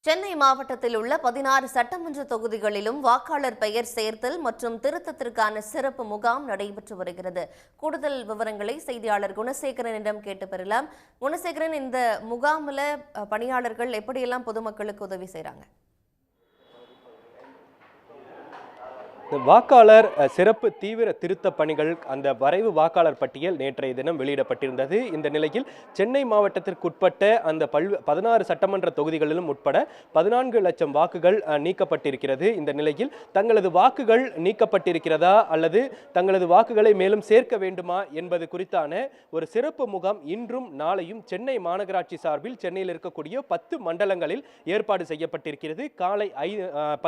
சென்னை மாவட்டத்தில் உள்ள 16 சட்டமன்ற தொகுதிகளிலும் வாக்காளர் பெயர் சேர்த்தல் மற்றும் திருத்தத்திற்கான சிறப்பு முகாம் நடைபெற்று வருகிறது. கூடுதல் விவரங்களை செய்தியாளர் குணசேகரனிடம் கேட்டு பெறலாம். குணசேகரன், இந்த முகாமில் பணியாளர்கள் எப்படியெல்லாம் பொதுமக்களுக்கு உதவி செய்றாங்க? வாக்காளர் சிறப்பு தீவிர திருத்த பணிகள் அந்த வரைவு வாக்காளர் பட்டியல் நேற்றைய தினம் வெளியிடப்பட்டிருந்தது. இந்த நிலையில் சென்னை மாவட்டத்திற்குட்பட்ட அந்த 16 சட்டமன்ற தொகுதிகளிலும் உட்பட 14 லட்சம் வாக்குகள் நீக்கப்பட்டிருக்கிறது. இந்த நிலையில் தங்களது வாக்குகள் நீக்கப்பட்டிருக்கிறதா அல்லது தங்களது வாக்குகளை மேலும் சேர்க்க வேண்டுமா என்பது குறித்தான ஒரு சிறப்பு முகாம் இன்றும் நாளையும் சென்னை மாநகராட்சி சார்பில் சென்னையில் இருக்கக்கூடிய 10 மண்டலங்களில் ஏற்பாடு செய்யப்பட்டிருக்கிறது. காலை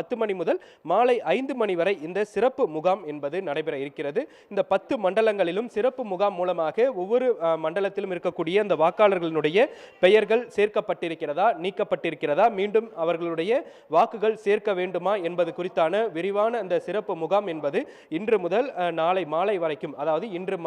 10 மணி முதல் மாலை 5 மணி வரை இந்த சிறப்பு முகாம் என்பது நடைபெற இருக்கிறது. இந்த 10 மண்டலங்களிலும் சிறப்பு முகாம் மூலமாக ஒவ்வொரு மண்டலத்திலும் இருக்கக்கூடிய அந்த வாக்காளர்களுடைய பெயர்கள் சேர்க்கப்பட்டிருக்கிறதா, நீக்கப்பட்டிருக்கிறதா, மீண்டும் அவர்களுடைய வாக்குகள் சேர்க்க வேண்டுமா என்பது குறித்தான விரிவான அந்த சிறப்பு முகாம் என்பது இன்று முதல் நாளை மாலை வரைக்கும், அதாவது இன்று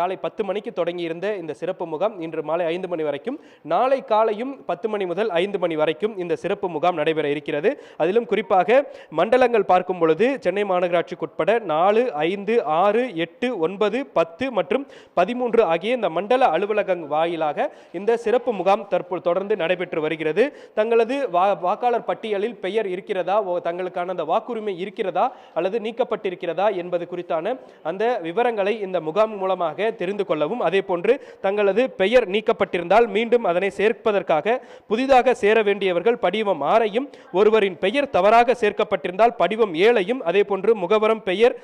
காலை 10 மணிக்கு தொடங்கியிருந்த இந்த சிறப்பு முகாம் இன்று மாலை 5 மணி வரைக்கும், நாளை காலையும் 10 மணி முதல் 5 மணி வரைக்கும் இந்த சிறப்பு முகாம் நடைபெற இருக்கிறது. அதிலும் குறிப்பாக மண்டலங்கள் பார்க்கும் பொழுது சென்னை மாநகராட்சிக்குட்பட 4, 5, 6, 8, 9, 10 மற்றும் 13 ஆகிய இந்த மண்டல அலுவலகம் வாயிலாக இந்த சிறப்பு முகாம் தற்போது தொடர்ந்து நடைபெற்று வருகிறது. தங்களது வாக்காளர் பட்டியலில் பெயர் இருக்கிறதா, தங்களுக்கான அந்த வாக்குரிமை இருக்கிறதா அல்லது நீக்கப்பட்டிருக்கிறதா என்பது குறித்தான அந்த விவரங்களை இந்த முகாம் மூலமாக தெரிந்து கொள்ளவும், அதே போன்று தங்களது பெயர் நீக்கப்பட்டிருந்தால் மீண்டும் அதனை சேர்ப்பதற்காக புதிதாக சேர வேண்டியவர்கள் படிவம் 6ஐயும், ஒருவரின் பெயர் தவறாக சேர்க்கப்பட்டிருந்தால் படிவம் 7ஐயும், அதே போன்று முகவரம் பெயர்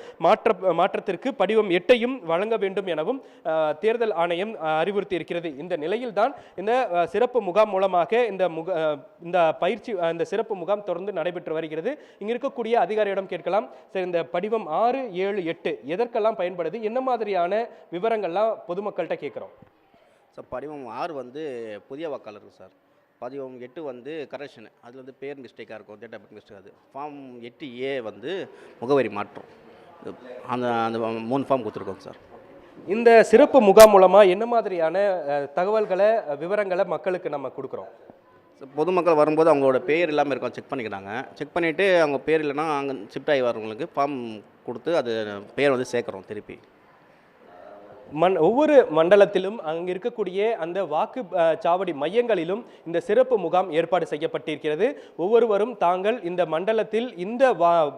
மாற்றத்திற்கு படிவம் 8ஐயும் வழங்க வேண்டும் எனவும் தேர்தல் ஆணையம் அறிவுறுத்தி இருக்கிறது. இந்த நிலையில் தான் இந்த சிறப்பு முகாம் மூலமாக இந்த பயிற்சி இந்த சிறப்பு முகாம் தொடர்ந்து நடைபெற்று வருகிறது. இங்க இருக்கக்கூடிய அதிகாரியிடம் கேட்கலாம். சரி, இந்த படிவம் 6, 7, 8 எதற்கெல்லாம் பயன்படுது, என்ன மாதிரியான விவரங்கள்லாம் பொதுமக்கள்கிட்ட கேட்கிறோம்? சார், படிவம் 6 புதிய வாக்காளருக்கு சார். பதிவம் 8 கரெக்ஷன், அதில் பேர் மிஸ்டேக்காக இருக்கும், டேட் ஆஃப் பர்த் மிஸ்டேக். அது ஃபார்ம் 8A முகவரி மாற்றம். அந்த 3 ஃபார்ம் கொடுத்துருக்கோங்க சார். இந்த சிறப்பு முகாம் மூலமாக என்ன மாதிரியான தகவல்களை விவரங்களை மக்களுக்கு நம்ம கொடுக்குறோம்? பொதுமக்கள் வரும்போது அவங்களோட பேர் எல்லாமே இருக்கும், செக் பண்ணிக்கிறாங்க. செக் பண்ணிவிட்டு அவங்க பேர் இல்லைன்னா அங்கே ஷிஃப்ட் ஆகி வரவங்களுக்கு ஃபார்ம் கொடுத்து அது பேர் சேர்க்குறோம் திருப்பி. ஒவ்வொரு மண்டலத்திலும் அங்கு இருக்கக்கூடிய அந்த வாக்கு சாவடி மையங்களிலும் இந்த சிறப்பு முகாம் ஏற்பாடு செய்யப்பட்டிருக்கிறது. ஒவ்வொருவரும் தாங்கள் இந்த மண்டலத்தில் இந்த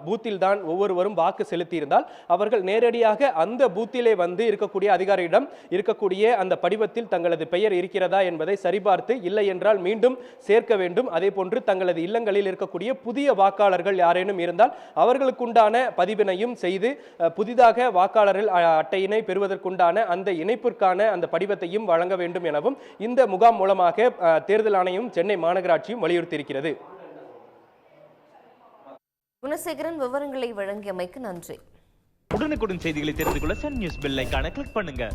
பூத்தில் தான் ஒவ்வொருவரும் வாக்கு செலுத்தியிருந்தால் அவர்கள் நேரடியாக அந்த பூத்திலே வந்து இருக்கக்கூடிய அதிகாரியிடம் இருக்கக்கூடிய அந்த படிவத்தில் தங்களது பெயர் இருக்கிறதா என்பதை சரிபார்த்து, இல்லை என்றால் மீண்டும் சேர்க்க வேண்டும். அதே போன்று தங்களது இல்லங்களில் இருக்கக்கூடிய புதிய வாக்காளர்கள் யாரேனும் இருந்தால் அவர்களுக்குண்டான பதிவினையும் செய்து புதிதாக வாக்காளர்கள் அட்டையினை பெறுவதற்குண்டான அந்த இணைப்பிற்கான அந்த படிவத்தையும் வழங்க வேண்டும் எனவும் இந்த முகாம் மூலமாக தேர்தல் ஆணையம் சென்னை மாநகராட்சியும் வலியுறுத்தியிருக்கிறது. குணசேகரன், விவரங்களை வழங்கியமைக்கு நன்றி. உடனுக்குடன் செய்திகளை தெரிந்து கொள்ள சன் நியூஸ் பெல் ஐகானை கிளிக் பண்ணுங்க.